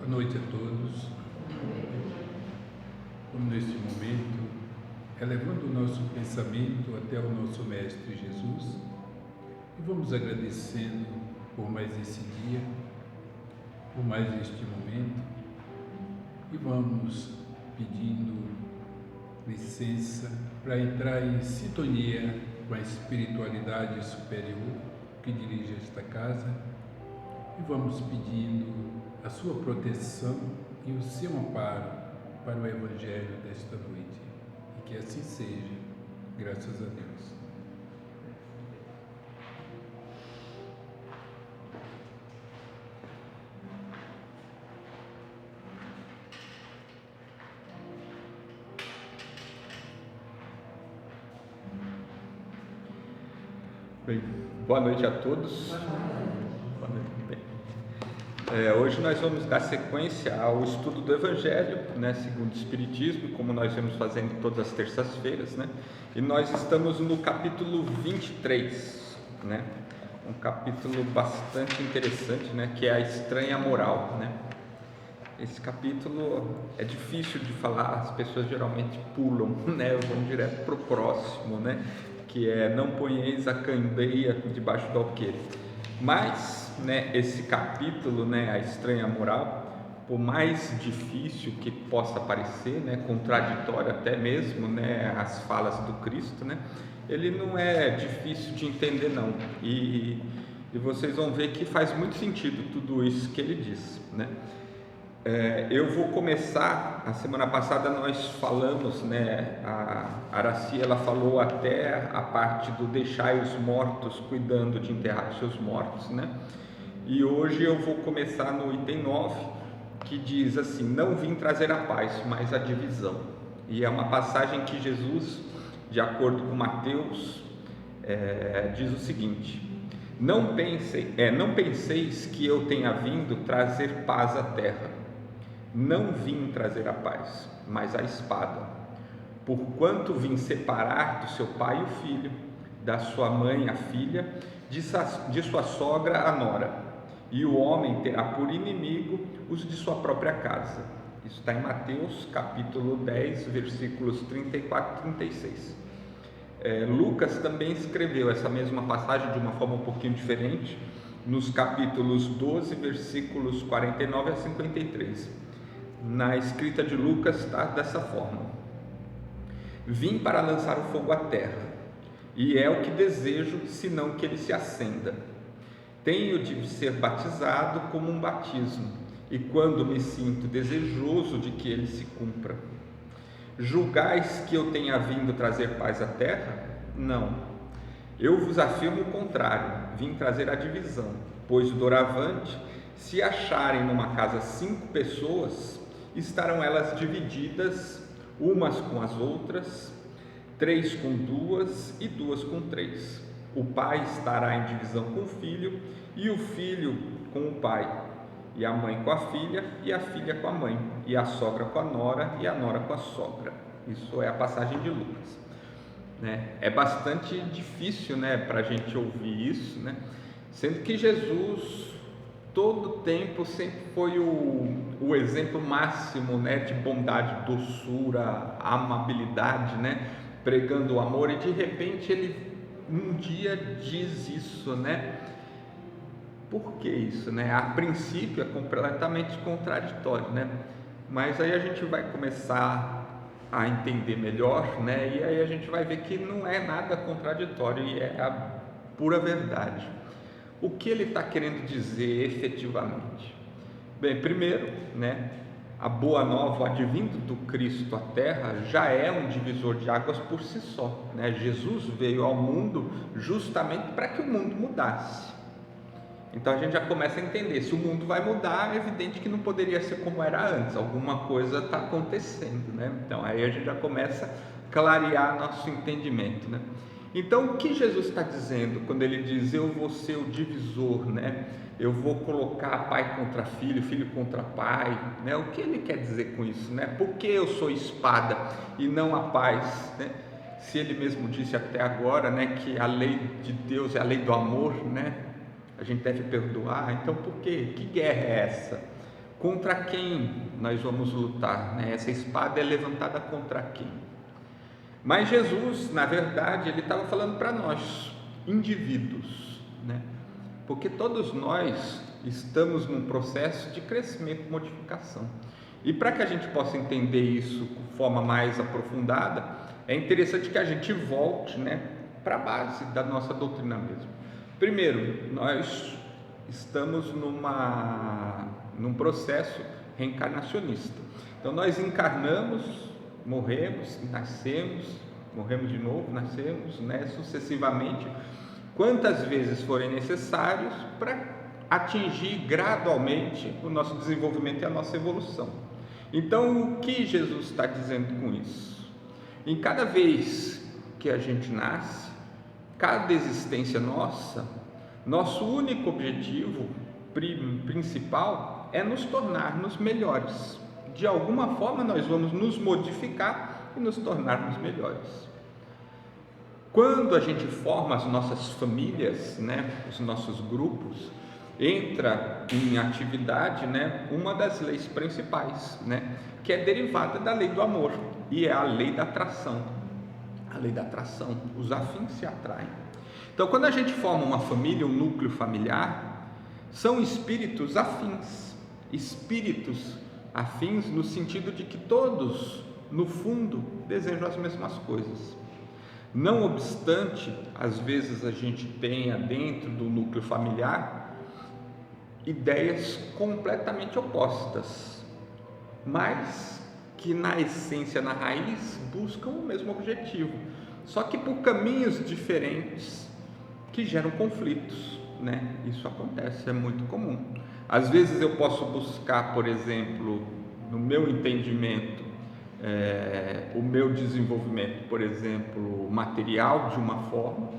Boa noite a todos. Vamos neste momento, elevando o nosso pensamento até o nosso Mestre Jesus e vamos agradecendo por mais esse dia, por mais este momento e vamos pedindo licença para entrar em sintonia com a espiritualidade superior que dirige esta casa e vamos pedindo a sua proteção e o seu amparo para o Evangelho desta noite. E que assim seja, graças a Deus. Bem, boa noite a todos. Boa noite. Hoje nós vamos dar sequência ao estudo do Evangelho, segundo o Espiritismo, como nós vamos fazendo todas as terças-feiras, E nós estamos no capítulo 23, Um capítulo bastante interessante, que é a estranha moral, Esse capítulo é difícil de falar, as pessoas geralmente pulam, vão direto para o próximo, Que é não ponheis a candeia debaixo do alqueire. Mas, esse capítulo, a estranha moral, por mais difícil que possa parecer, contraditório até mesmo, as falas do Cristo, ele não é difícil de entender não, e vocês vão ver que faz muito sentido tudo isso que ele diz, Eu vou começar. A semana passada nós falamos, a Araci, ela falou até a parte do deixai os mortos cuidando de enterrar os seus mortos, E hoje eu vou começar no item 9, que diz assim: não vim trazer a paz, mas a divisão. E é uma passagem que Jesus, de acordo com Mateus, diz o seguinte: não penseis que eu tenha vindo trazer paz à terra. Não vim trazer a paz, mas a espada. Porquanto vim separar do seu pai o filho, da sua mãe a filha, de sua sogra a nora. E o homem terá por inimigo os de sua própria casa. Isso está em Mateus capítulo 10, versículos 34 e 36. Lucas também escreveu essa mesma passagem de uma forma um pouquinho diferente, nos capítulos 12, versículos 49 a 53. Na escrita de Lucas está dessa forma: vim para lançar o fogo à terra, e é o que desejo, senão que ele se acenda. Tenho de ser batizado como um batismo, e quando me sinto desejoso de que ele se cumpra. Julgais que eu tenha vindo trazer paz à terra? Não. Eu vos afirmo o contrário, vim trazer a divisão, pois doravante, se acharem numa casa 5 pessoas, estarão elas divididas, umas com as outras, 3 com 2 e 2 com 3. O pai estará em divisão com o filho, e o filho com o pai, e a mãe com a filha, e a filha com a mãe, e a sogra com a nora, e a nora com a sogra. Isso é a passagem de Lucas. É bastante difícil, para a gente ouvir isso, Sendo que Jesus, todo tempo, sempre foi o exemplo máximo, de bondade, doçura, amabilidade, pregando o amor, e de repente ele um dia diz isso, Por que isso, A princípio é completamente contraditório, Mas aí a gente vai começar a entender melhor, E aí a gente vai ver que não é nada contraditório e é a pura verdade. O que ele está querendo dizer efetivamente? Bem, primeiro, a boa nova, o advindo do Cristo à terra, já é um divisor de águas por si só, Jesus veio ao mundo justamente para que o mundo mudasse. Então a gente já começa a entender, se o mundo vai mudar, é evidente que não poderia ser como era antes, alguma coisa está acontecendo, Então aí a gente já começa a clarear nosso entendimento, Então o que Jesus está dizendo quando ele diz: eu vou ser o divisor, Eu vou colocar pai contra filho, filho contra pai, O que ele quer dizer com isso, Por que eu sou espada e não a paz, Se ele mesmo disse até agora, que a lei de Deus é a lei do amor, A gente deve perdoar. Então por quê? Que guerra é essa? Contra quem nós vamos lutar, né? Essa espada é levantada contra quem? Mas Jesus, na verdade, ele estava falando para nós, indivíduos, né? Porque todos nós estamos num processo de crescimento e modificação. E para que a gente possa entender isso de forma mais aprofundada, é interessante que a gente volte, né, para a base da nossa doutrina mesmo. Primeiro, nós estamos num processo reencarnacionista. Então nós encarnamos, morremos, nascemos, morremos de novo, nascemos, né, sucessivamente, quantas vezes forem necessários para atingir gradualmente o nosso desenvolvimento e a nossa evolução. Então, o que Jesus está dizendo com isso? Em cada vez que a gente nasce, cada existência nossa, nosso único objetivo principal é nos tornarmos melhores. De alguma forma, nós vamos nos modificar e nos tornarmos melhores. Quando a gente forma as nossas famílias, né, os nossos grupos, entra em atividade, né, uma das leis principais, né, que é derivada da lei do amor, e é a lei da atração. A lei da atração, os afins se atraem. Então, quando a gente forma uma família, um núcleo familiar, são espíritos afins no sentido de que todos, no fundo, desejam as mesmas coisas. Não obstante, às vezes a gente tenha dentro do núcleo familiar ideias completamente opostas, mas que na essência, na raiz, buscam o mesmo objetivo, só que por caminhos diferentes que geram conflitos, né? Isso acontece, é muito comum. Às vezes eu posso buscar, por exemplo, no meu entendimento, o meu desenvolvimento, por exemplo, material de uma forma,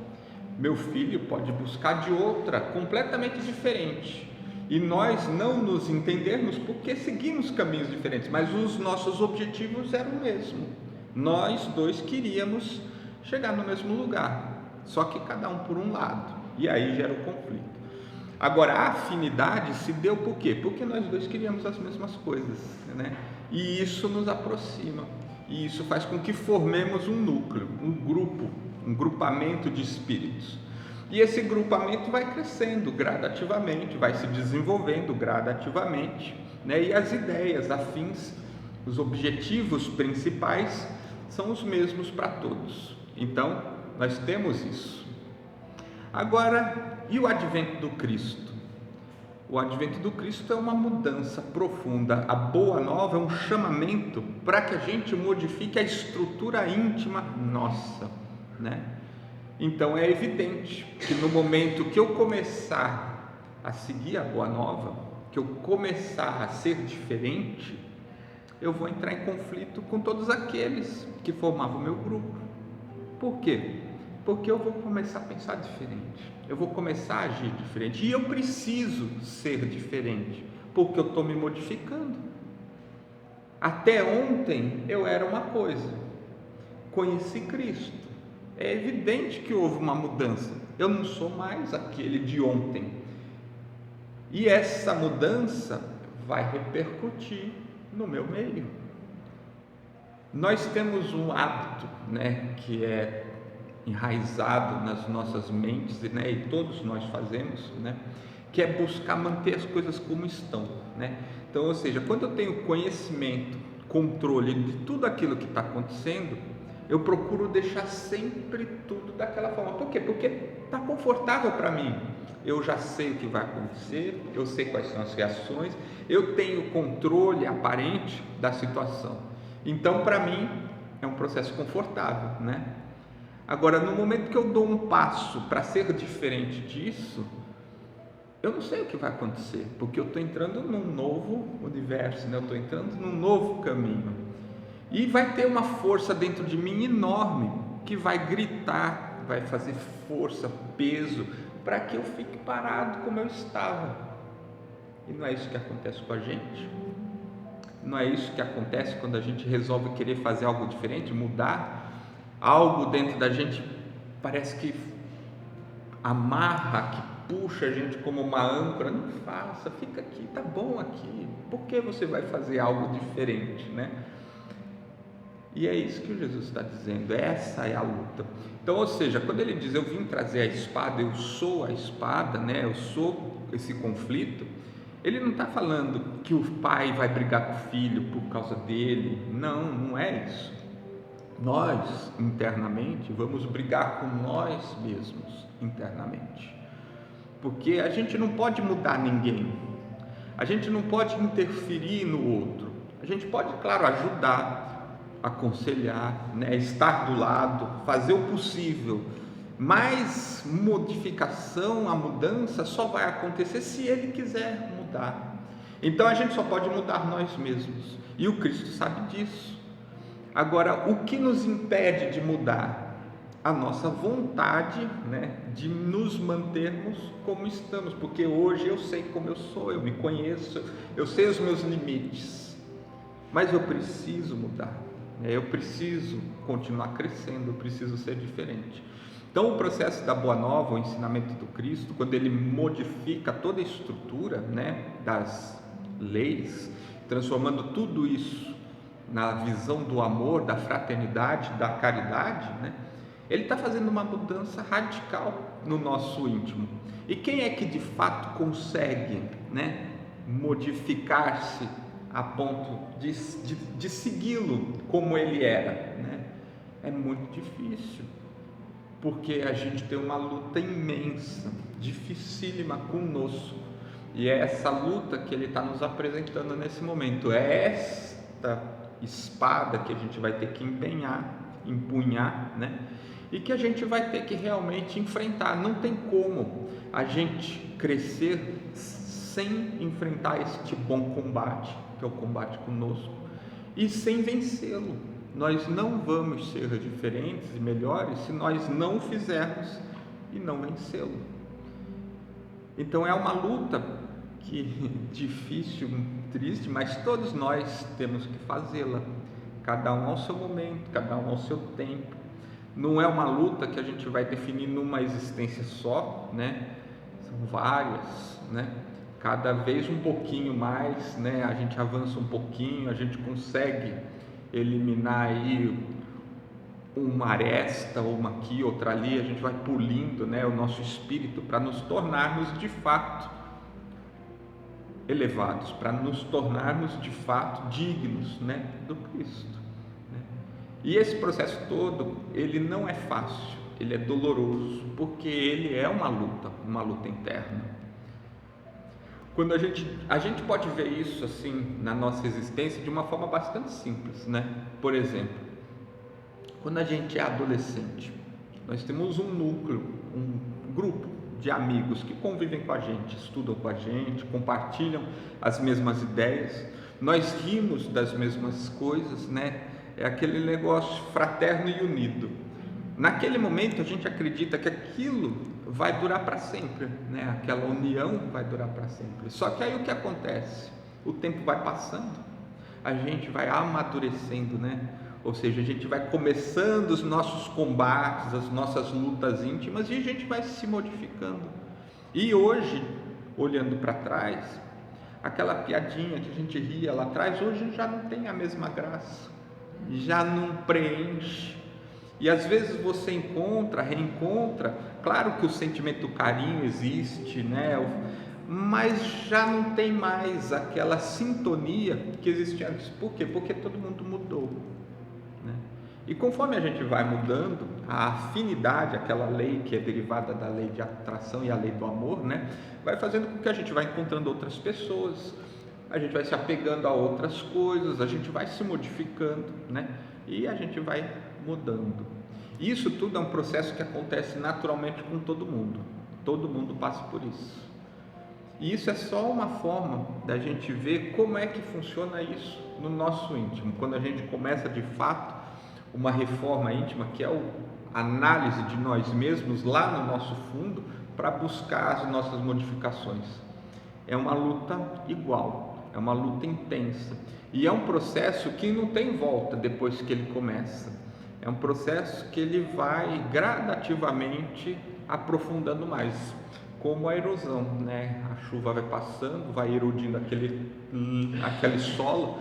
meu filho pode buscar de outra, completamente diferente. E nós não nos entendermos porque seguimos caminhos diferentes, mas os nossos objetivos eram o mesmo. Nós dois queríamos chegar no mesmo lugar, só que cada um por um lado, e aí gera o conflito. Agora, a afinidade se deu por quê? Porque nós dois queríamos as mesmas coisas, né? E isso nos aproxima, e isso faz com que formemos um núcleo, um grupo, um grupamento de espíritos. E esse grupamento vai crescendo gradativamente, vai se desenvolvendo gradativamente, né? E as ideias afins, os objetivos principais são os mesmos para todos. Então, nós temos isso. Agora, e o advento do Cristo? O advento do Cristo é uma mudança profunda. A boa nova é um chamamento para que a gente modifique a estrutura íntima nossa, né? Então é evidente que no momento que eu começar a seguir a boa nova, que eu começar a ser diferente, eu vou entrar em conflito com todos aqueles que formavam o meu grupo. Por quê? Porque eu vou começar a pensar diferente, eu vou começar a agir diferente, e eu preciso ser diferente, porque eu estou me modificando. Até ontem eu era uma coisa, conheci Cristo, é evidente que houve uma mudança, eu não sou mais aquele de ontem, e essa mudança vai repercutir no meu meio. Nós temos um hábito, né, que é enraizado nas nossas mentes, né, e todos nós fazemos, né, que é buscar manter as coisas como estão, né? Então, ou seja, quando eu tenho conhecimento, controle de tudo aquilo que está acontecendo, eu procuro deixar sempre tudo daquela forma. Por quê? Porque está confortável para mim. Eu já sei o que vai acontecer, eu sei quais são as reações, eu tenho controle aparente da situação. Então, para mim, é um processo confortável, né? Agora, no momento que eu dou um passo para ser diferente disso, eu não sei o que vai acontecer, porque eu estou entrando num novo universo, né? Eu estou entrando num novo caminho, e vai ter uma força dentro de mim enorme, que vai gritar, vai fazer força, peso, para que eu fique parado como eu estava. E não é isso que acontece com a gente? Não é isso que acontece quando a gente resolve querer fazer algo diferente, mudar algo dentro da gente? Parece que amarra, que puxa a gente como uma âncora, não faça, fica aqui, tá bom aqui, por que você vai fazer algo diferente, né? E é isso que Jesus está dizendo, essa é a luta. Então, ou seja, quando ele diz, eu vim trazer a espada, eu sou a espada, né? Eu sou esse conflito, ele não está falando que o pai vai brigar com o filho por causa dele, não é isso. Nós, internamente, vamos brigar com nós mesmos, internamente. Porque a gente não pode mudar ninguém, a gente não pode interferir no outro, a gente pode, claro, ajudar, aconselhar, né? Estar do lado, fazer o possível, mas modificação, a mudança só vai acontecer se ele quiser mudar. Então a gente só pode mudar nós mesmos, e o Cristo sabe disso. Agora, o que nos impede de mudar? A nossa vontade, né, de nos mantermos como estamos, porque hoje eu sei como eu sou, eu me conheço, eu sei os meus limites, mas eu preciso mudar, né? Eu preciso continuar crescendo, eu preciso ser diferente. Então, o processo da Boa Nova, o ensinamento do Cristo, quando ele modifica toda a estrutura, né, das leis, transformando tudo isso na visão do amor, da fraternidade, da caridade, né? Ele está fazendo uma mudança radical no nosso íntimo. E quem é que de fato consegue, né, modificar-se a ponto de segui-lo como ele era, né? É muito difícil, porque a gente tem uma luta imensa, dificílima conosco, e é essa luta que ele está nos apresentando nesse momento, é esta espada que a gente vai ter que empunhar, né? E que a gente vai ter que realmente enfrentar. Não tem como a gente crescer sem enfrentar este bom combate, que é o combate conosco, e sem vencê-lo. Nós não vamos ser diferentes e melhores se nós não o fizermos e não vencê-lo. Então é uma luta que difícil, triste, mas todos nós temos que fazê-la, cada um ao seu momento, cada um ao seu tempo. Não é uma luta que a gente vai definir numa existência só, né? São várias, né? Cada vez um pouquinho mais, né? A gente avança um pouquinho, a gente consegue eliminar aí uma aresta, uma aqui, outra ali, a gente vai pulindo, né, o nosso espírito para nos tornarmos de fato elevados, para nos tornarmos de fato dignos, né, do Cristo, né? E esse processo todo, ele não é fácil, ele é doloroso, porque ele é uma luta interna. Quando a gente pode ver isso assim na nossa existência de uma forma bastante simples, né? Por exemplo, quando a gente é adolescente, nós temos um núcleo, um grupo de amigos que convivem com a gente, estudam com a gente, compartilham as mesmas ideias, nós rimos das mesmas coisas, né? É aquele negócio fraterno e unido. Naquele momento a gente acredita que aquilo vai durar para sempre, né? Aquela união vai durar para sempre. Só que aí o que acontece? O tempo vai passando, a gente vai amadurecendo, né? Ou seja, a gente vai começando os nossos combates, as nossas lutas íntimas, e a gente vai se modificando. E hoje, olhando para trás, aquela piadinha que a gente ria lá atrás, hoje já não tem a mesma graça, já não preenche. E às vezes você reencontra, claro que o sentimento do carinho existe, né? Mas já não tem mais aquela sintonia que existia antes. Por quê? Porque todo mundo mudou, né? E conforme a gente vai mudando, a afinidade, aquela lei que é derivada da lei de atração e a lei do amor, né, vai fazendo com que a gente vá encontrando outras pessoas, a gente vai se apegando a outras coisas, a gente vai se modificando, né, e a gente vai mudando. Isso tudo é um processo que acontece naturalmente com todo mundo passa por isso. E isso é só uma forma da gente ver como é que funciona isso no nosso íntimo, quando a gente começa de fato uma reforma íntima, que é a análise de nós mesmos lá no nosso fundo, para buscar as nossas modificações. É uma luta igual, é uma luta intensa, e é um processo que não tem volta depois que ele começa. É um processo que ele vai gradativamente aprofundando mais. como a erosão, né? A chuva vai passando, vai erodindo aquele solo,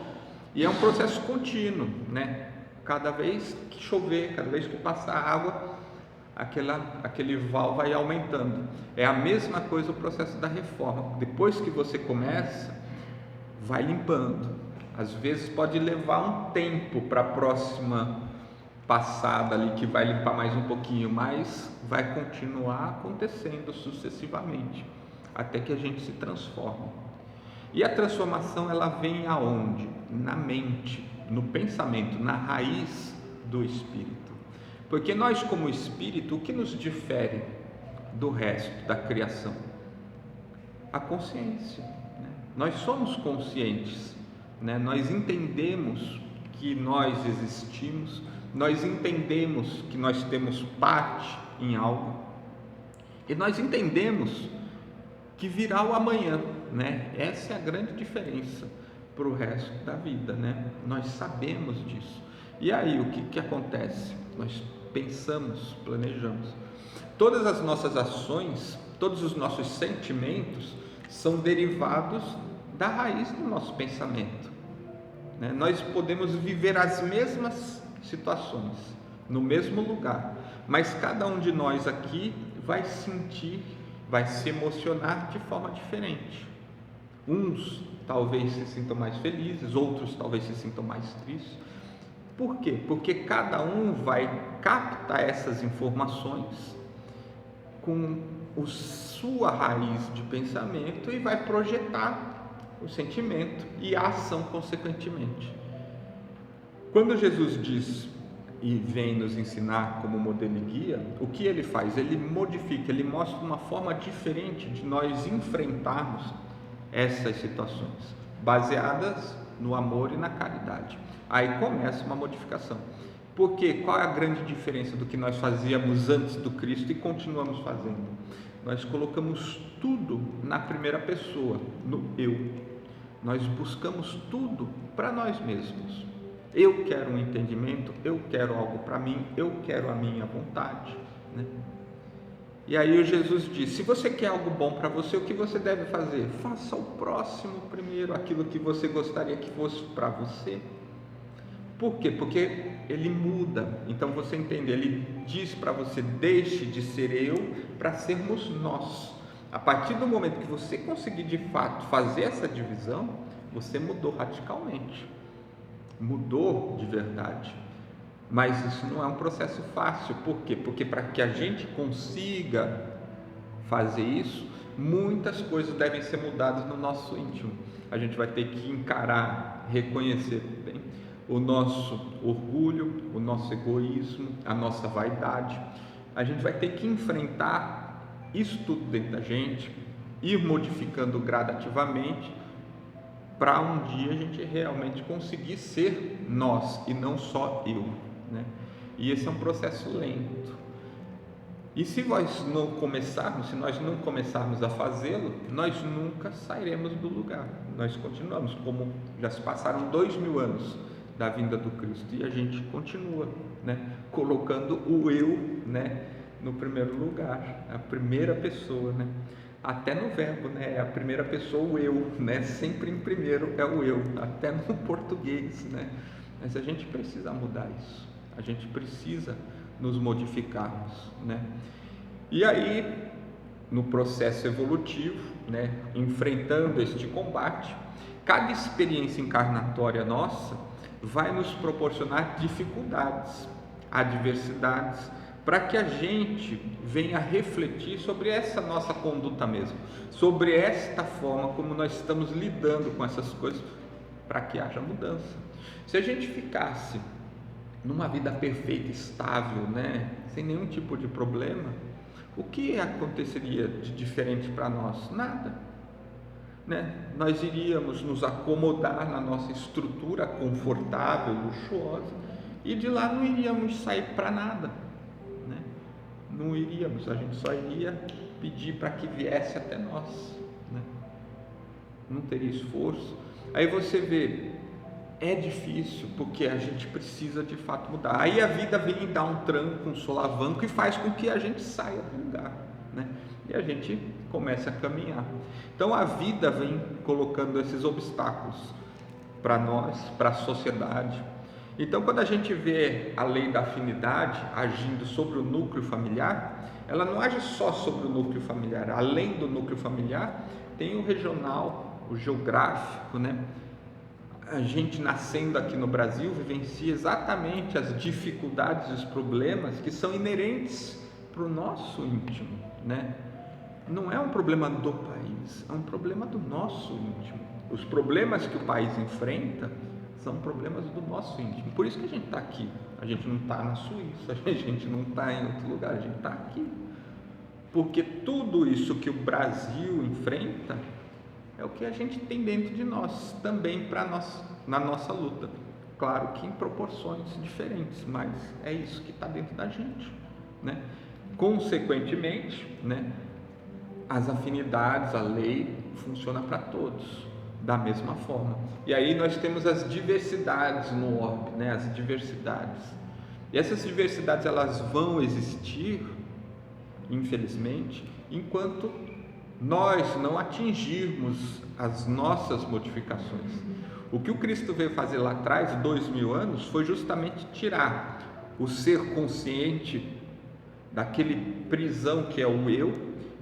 e é um processo contínuo, né? Cada vez que chover, cada vez que passa água, aquele val vai aumentando. É a mesma coisa o processo da reforma. Depois que você começa, vai limpando. Às vezes pode levar um tempo para a próxima passada ali, que vai limpar mais um pouquinho, mas vai continuar acontecendo sucessivamente, até que a gente se transforme. E a transformação, ela vem aonde? Na mente, no pensamento, na raiz do espírito. Porque nós, como espírito, o que nos difere do resto da criação? A consciência, né? Nós somos conscientes, né? Nós entendemos que nós existimos, nós entendemos que nós temos parte em algo, e nós entendemos que virá o amanhã, né? Essa é a grande diferença para o resto da vida, né? Nós sabemos disso. E aí, o que acontece? Nós pensamos, planejamos. Todas as nossas ações, todos os nossos sentimentos são derivados da raiz do nosso pensamento, né? Nós podemos viver as mesmas situações, no mesmo lugar, mas cada um de nós aqui vai sentir, vai se emocionar de forma diferente. Uns talvez se sintam mais felizes, outros talvez se sintam mais tristes. Por quê? Porque cada um vai captar essas informações com sua raiz de pensamento e vai projetar o sentimento e a ação consequentemente. Quando Jesus diz e vem nos ensinar como modelo e guia, o que ele faz? Ele modifica, ele mostra uma forma diferente de nós enfrentarmos essas situações, baseadas no amor e na caridade. Aí começa uma modificação. Porque qual é a grande diferença do que nós fazíamos antes do Cristo e continuamos fazendo? Nós colocamos tudo na primeira pessoa, no eu. Nós buscamos tudo para nós mesmos. Eu quero um entendimento, eu quero algo para mim, eu quero a minha vontade, né? E aí o Jesus diz: se você quer algo bom para você, o que você deve fazer? Faça o próximo primeiro, aquilo que você gostaria que fosse para você. Por quê? Porque ele muda. Então você entende, ele diz para você: deixe de ser eu para sermos nós. A partir do momento que você conseguir de fato fazer essa divisão, você mudou radicalmente, mudou de verdade. Mas isso não é um processo fácil. Por quê? Porque para que a gente consiga fazer isso, muitas coisas devem ser mudadas no nosso íntimo. A gente vai ter que encarar, reconhecer bem o nosso orgulho, o nosso egoísmo, a nossa vaidade. A gente vai ter que enfrentar isso tudo dentro da gente, ir modificando gradativamente, para um dia a gente realmente conseguir ser nós e não só eu, né? E esse é um processo lento. E se nós não começarmos a fazê-lo, nós nunca sairemos do lugar. Nós continuamos, como já se passaram 2000 anos da vinda do Cristo, e a gente continua, né, colocando o eu, né, no primeiro lugar, a primeira pessoa, né? Até no verbo, né? É a primeira pessoa, o eu, né? Sempre em primeiro é o eu, até no português, né? Mas a gente precisa mudar isso, a gente precisa nos modificarmos, né? E aí, no processo evolutivo, né, enfrentando este combate, cada experiência encarnatória nossa vai nos proporcionar dificuldades, adversidades, para que a gente venha refletir sobre essa nossa conduta mesmo, sobre esta forma como nós estamos lidando com essas coisas, para que haja mudança. Se a gente ficasse numa vida perfeita, estável, né, sem nenhum tipo de problema, o que aconteceria de diferente para nós? Nada, né? Nós iríamos nos acomodar na nossa estrutura confortável, luxuosa, e de lá não iríamos sair para nada, né? Não iríamos, a gente só iria pedir para que viesse até nós, né? Não teria esforço. Aí você vê, é difícil, porque a gente precisa de fato mudar. Aí a vida vem e dá um tranco, um solavanco, e faz com que a gente saia do lugar, né? E e a gente começa a caminhar. Então a vida vem colocando esses obstáculos para nós, para a sociedade. Então quando a gente vê a lei da afinidade agindo sobre o núcleo familiar, ela não age só sobre o núcleo familiar. Além do núcleo familiar, tem o regional, o geográfico, né? A gente nascendo aqui no Brasil vivencia exatamente as dificuldades e os problemas que são inerentes para o nosso íntimo, né? Não é um problema do país, é um problema do nosso íntimo. Os problemas que o país enfrenta são problemas do nosso íntimo. Por isso que a gente está aqui. A gente não está na Suíça, a gente não está em outro lugar, a gente está aqui. Porque tudo isso que o Brasil enfrenta é o que a gente tem dentro de nós, também na nossa luta. Claro que em proporções diferentes, mas é isso que está dentro da gente, né? Consequentemente, né, as afinidades, a lei funciona para todos da mesma forma. E aí nós temos as diversidades no orbe, né? As diversidades. E essas diversidades elas vão existir, infelizmente, enquanto nós não atingirmos as nossas modificações. O que o Cristo veio fazer lá atrás, 2000 anos, foi justamente tirar o ser consciente daquele prisão que é o eu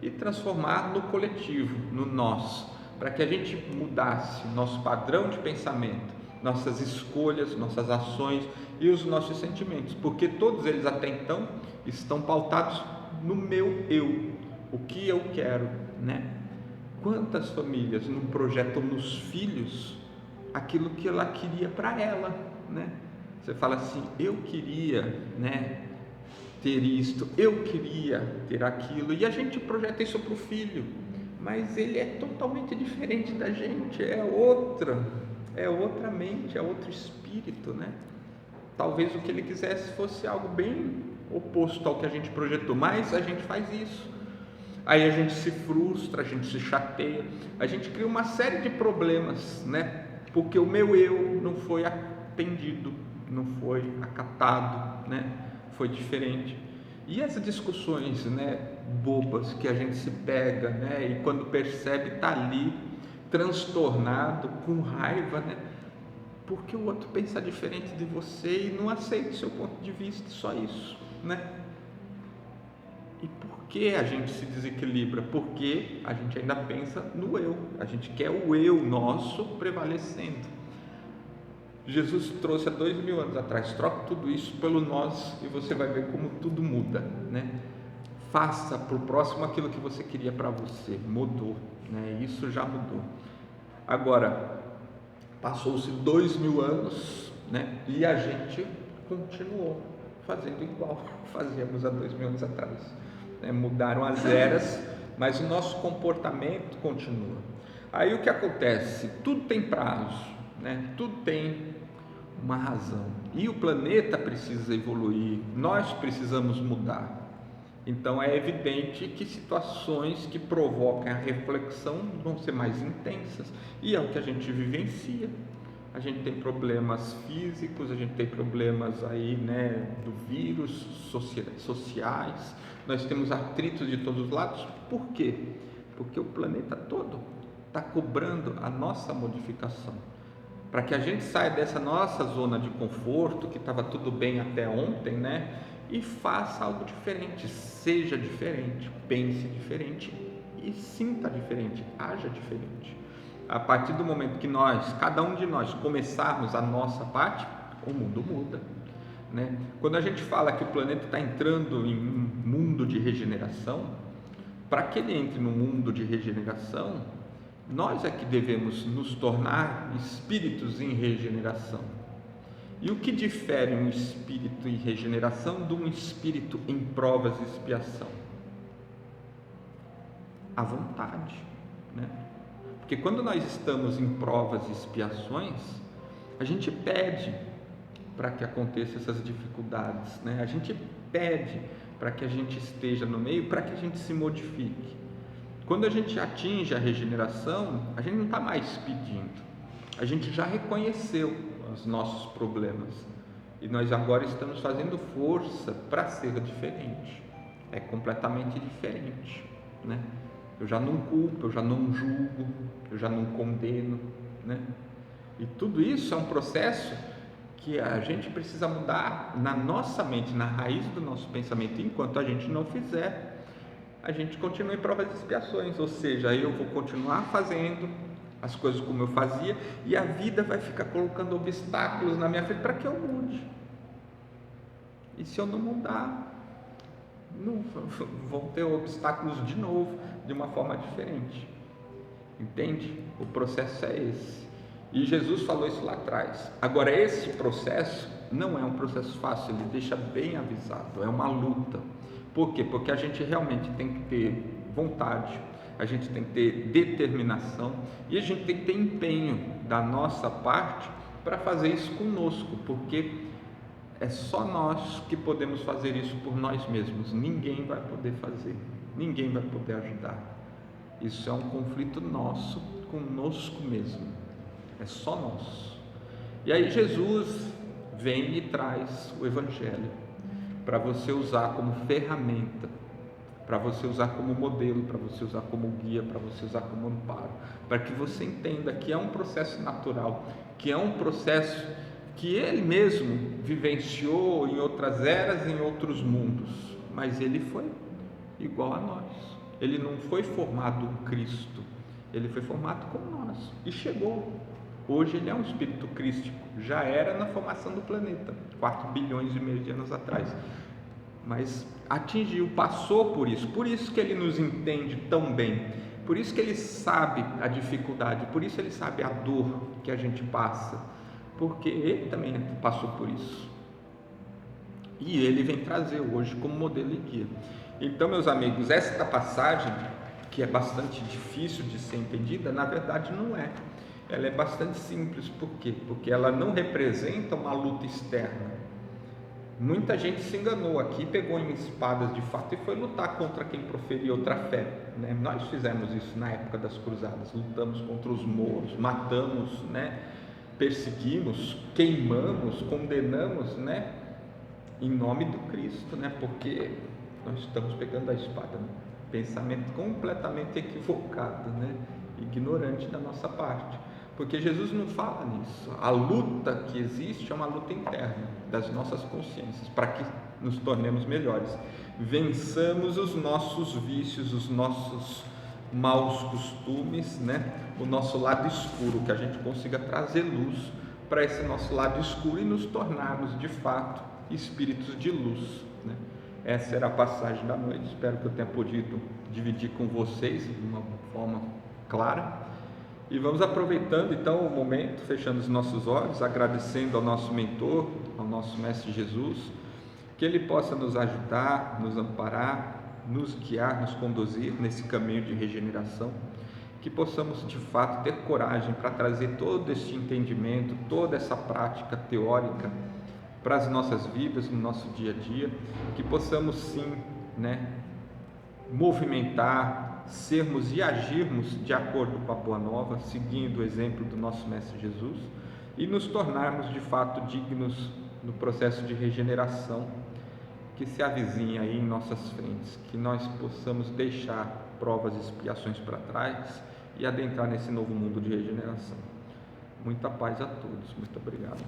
e transformar no coletivo, no nós, para que a gente mudasse nosso padrão de pensamento, nossas escolhas, nossas ações e os nossos sentimentos, porque todos eles até então estão pautados no meu eu, o que eu quero, né? Quantas famílias não projetam nos filhos aquilo que ela queria para ela, né? Você fala assim, eu queria, né, ter isto, eu queria ter aquilo, e a gente projeta isso para o filho, mas ele é totalmente diferente da gente, é outra mente, é outro espírito, né? Talvez o que ele quisesse fosse algo bem oposto ao que a gente projetou, mas a gente faz isso. Aí a gente se frustra, a gente se chateia, a gente cria uma série de problemas, né? Porque o meu eu não foi atendido, não foi acatado, né? Foi diferente. E as discussões, né, bobas que a gente se pega, né, e quando percebe está ali transtornado, com raiva, né, porque o outro pensa diferente de você e não aceita o seu ponto de vista, só isso, né? E por que a gente se desequilibra? Porque a gente ainda pensa no eu, a gente quer o eu nosso prevalecendo. Jesus trouxe há 2000 anos atrás, troca tudo isso pelo nós e você vai ver como tudo muda, né? Faça para o próximo aquilo que você queria para você, mudou, né? Isso já mudou. Agora, passou-se 2000 anos, né? E a gente continuou fazendo igual fazíamos há 2000 anos atrás, né? Mudaram as eras, mas o nosso comportamento continua. Aí o que acontece? Tudo tem prazo, né? Tudo tem uma razão, e o planeta precisa evoluir, nós precisamos mudar. Então é evidente que situações que provocam a reflexão vão ser mais intensas, e é o que a gente vivencia. A gente tem problemas físicos, a gente tem problemas aí, né, do vírus, sociais, nós temos atritos de todos os lados. Por quê? Porque o planeta todo está cobrando a nossa modificação, para que a gente saia dessa nossa zona de conforto, que estava tudo bem até ontem, né? E faça algo diferente, seja diferente, pense diferente e sinta diferente, haja diferente. A partir do momento que cada um de nós, começarmos a nossa parte, o mundo muda, né? Quando a gente fala que o planeta está entrando em um mundo de regeneração, para que ele entre no mundo de regeneração, nós é que devemos nos tornar espíritos em regeneração. E o que difere um espírito em regeneração de um espírito em provas e expiação? A vontade, né? Porque quando nós estamos em provas e expiações, a gente pede para que aconteçam essas dificuldades, né? A gente pede para que a gente esteja no meio, para que a gente se modifique. Quando a gente atinge a regeneração, a gente não está mais pedindo, a gente já reconheceu os nossos problemas e nós agora estamos fazendo força para ser diferente, é completamente diferente, né? Eu já não culpo, eu já não julgo, eu já não condeno, né? E tudo isso é um processo que a gente precisa mudar na nossa mente, na raiz do nosso pensamento. Enquanto a gente não fizer, a gente continua em provas e expiações, ou seja, eu vou continuar fazendo as coisas como eu fazia e a vida vai ficar colocando obstáculos na minha frente para que eu mude. E se eu não mudar, não, vão ter obstáculos de novo, de uma forma diferente. Entende? O processo é esse. E Jesus falou isso lá atrás. Agora, esse processo não é um processo fácil, ele deixa bem avisado, é uma luta. Por quê? Porque a gente realmente tem que ter vontade, a gente tem que ter determinação e a gente tem que ter empenho da nossa parte para fazer isso conosco, porque é só nós que podemos fazer isso por nós mesmos, ninguém vai poder fazer, ninguém vai poder ajudar. Isso é um conflito nosso conosco mesmo, é só nosso. E aí Jesus vem e traz o Evangelho para você usar como ferramenta, para você usar como modelo, para você usar como guia, para você usar como amparo, para que você entenda que é um processo natural, que é um processo que ele mesmo vivenciou em outras eras, em outros mundos, mas ele foi igual a nós. Ele não foi formado um Cristo, ele foi formado como nós e chegou. Hoje ele é um espírito crístico, já era na formação do planeta, 4 bilhões e meio de anos atrás, mas atingiu, passou por isso que ele nos entende tão bem, por isso que ele sabe a dificuldade, por isso ele sabe a dor que a gente passa, porque ele também passou por isso, e ele vem trazer hoje como modelo e guia. Então, meus amigos, esta passagem, que é bastante difícil de ser entendida, na verdade não é. Ela é bastante simples. Por quê? Porque ela não representa uma luta externa. Muita gente se enganou aqui, pegou em espadas de fato e foi lutar contra quem proferia outra fé, né? Nós fizemos isso na época das cruzadas, lutamos contra os mouros, matamos, né? Perseguimos, queimamos, condenamos, né? Em nome do Cristo, né? Porque nós estamos pegando a espada, né? Pensamento completamente equivocado, né? Ignorante da nossa parte, porque Jesus não fala nisso. A luta que existe é uma luta interna das nossas consciências, para que nos tornemos melhores, vençamos os nossos vícios, os nossos maus costumes, né? O nosso lado escuro, que a gente consiga trazer luz para esse nosso lado escuro e nos tornarmos de fato espíritos de luz, né? Essa era a passagem da noite. Espero que eu tenha podido dividir com vocês de uma forma clara. E vamos aproveitando então o momento, fechando os nossos olhos, agradecendo ao nosso mentor, ao nosso Mestre Jesus, que Ele possa nos ajudar, nos amparar, nos guiar, nos conduzir nesse caminho de regeneração, que possamos de fato ter coragem para trazer todo este entendimento, toda essa prática teórica para as nossas vidas, no nosso dia a dia, que possamos sim, né, movimentar, sermos e agirmos de acordo com a Boa Nova, seguindo o exemplo do nosso Mestre Jesus e nos tornarmos de fato dignos no processo de regeneração que se avizinha aí em nossas frentes, que nós possamos deixar provas e expiações para trás e adentrar nesse novo mundo de regeneração. Muita paz a todos, muito obrigado.